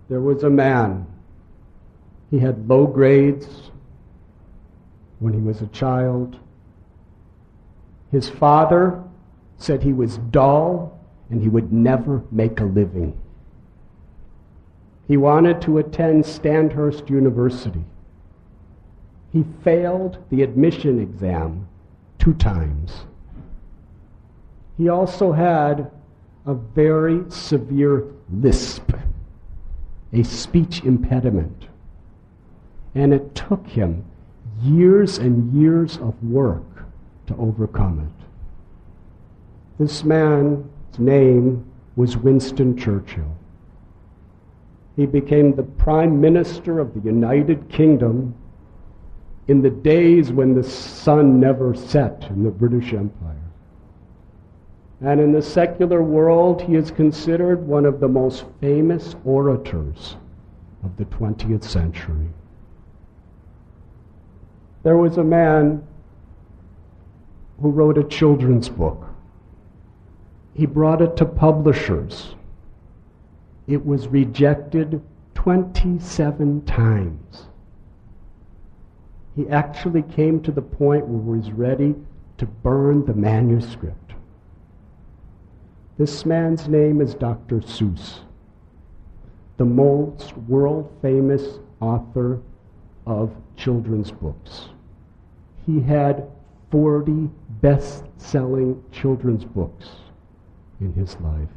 There was a man. He had low grades when he was a child. His father said he was dull and he would never make a living. He wanted to attend Sandhurst University. He failed the admission exam 2 times. He also had a very severe lisp, a speech impediment. And it took him years and years of work to overcome it. This man's name was Winston Churchill. He became the Prime Minister of the United Kingdom in the days when the sun never set in the British Empire. And in the secular world, he is considered one of the most famous orators of the 20th century. There was a man who wrote a children's book. He brought it to publishers. It was rejected 27 times. He actually came to the point where he was ready to burn the manuscript. This man's name is Dr. Seuss, the most world-famous author of children's books. He had 40 best-selling children's books in his life.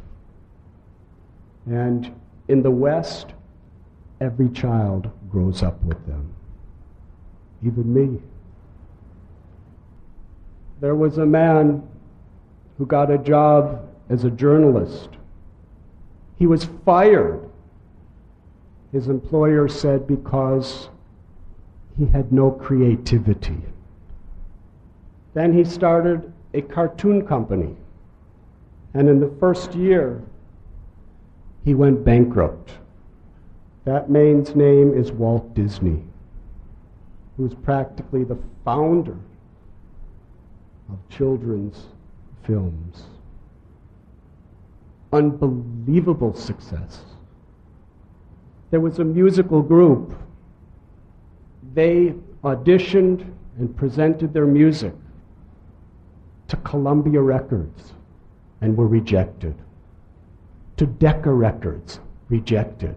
And in the West, every child grows up with them, even me. There was a man who got a job as a journalist. He was fired, his employer said, because he had no creativity. Then he started a cartoon company, and in the first year, he went bankrupt. That man's name is Walt Disney, who's practically the founder of children's films. Unbelievable success. There was a musical group. They auditioned and presented their music to Columbia Records and were rejected. To Decca Records, rejected.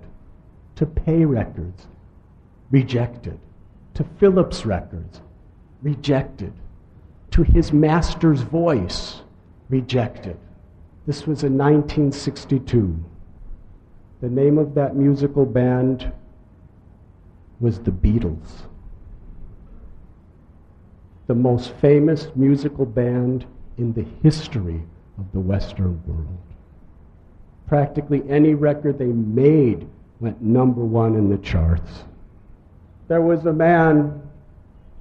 To Pay Records, rejected. To Philips Records, rejected. To His Master's Voice, rejected. This was in 1962. The name of that musical band was the Beatles. The most famous musical band in the history of the Western world. Practically any record they made went number 1 in the charts. There was a man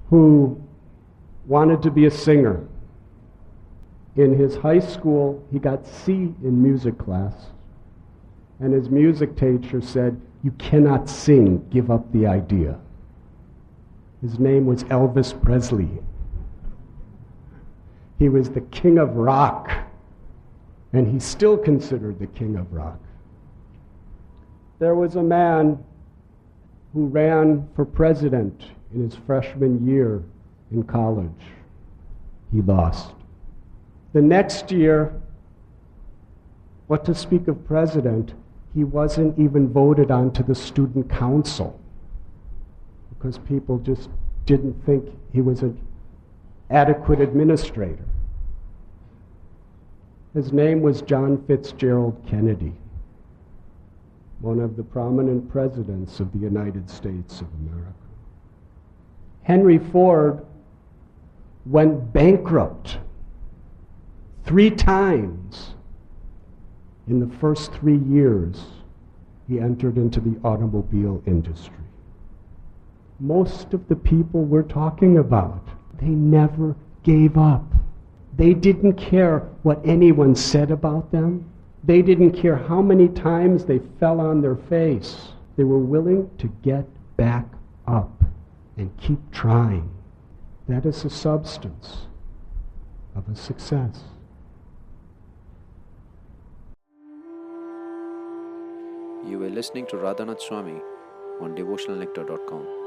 who wanted to be a singer. In his high school, he got C in music class, and his music teacher said, "You cannot sing, give up the idea." His name was Elvis Presley. He was the king of rock, and he's still considered the king of rock. There was a man who ran for president in his freshman year in college. He lost. The next year, what to speak of president, he wasn't even voted onto the student council because people just didn't think he was an adequate administrator. His name was John Fitzgerald Kennedy, one of the prominent presidents of the United States of America. Henry Ford went bankrupt 3 times. In the first 3 years, he entered into the automobile industry. Most of the people we're talking about, they never gave up. They didn't care what anyone said about them. They didn't care how many times they fell on their face. They were willing to get back up and keep trying. That is the substance of a success. You were listening to Radhanath Swami on devotionalnectar.com.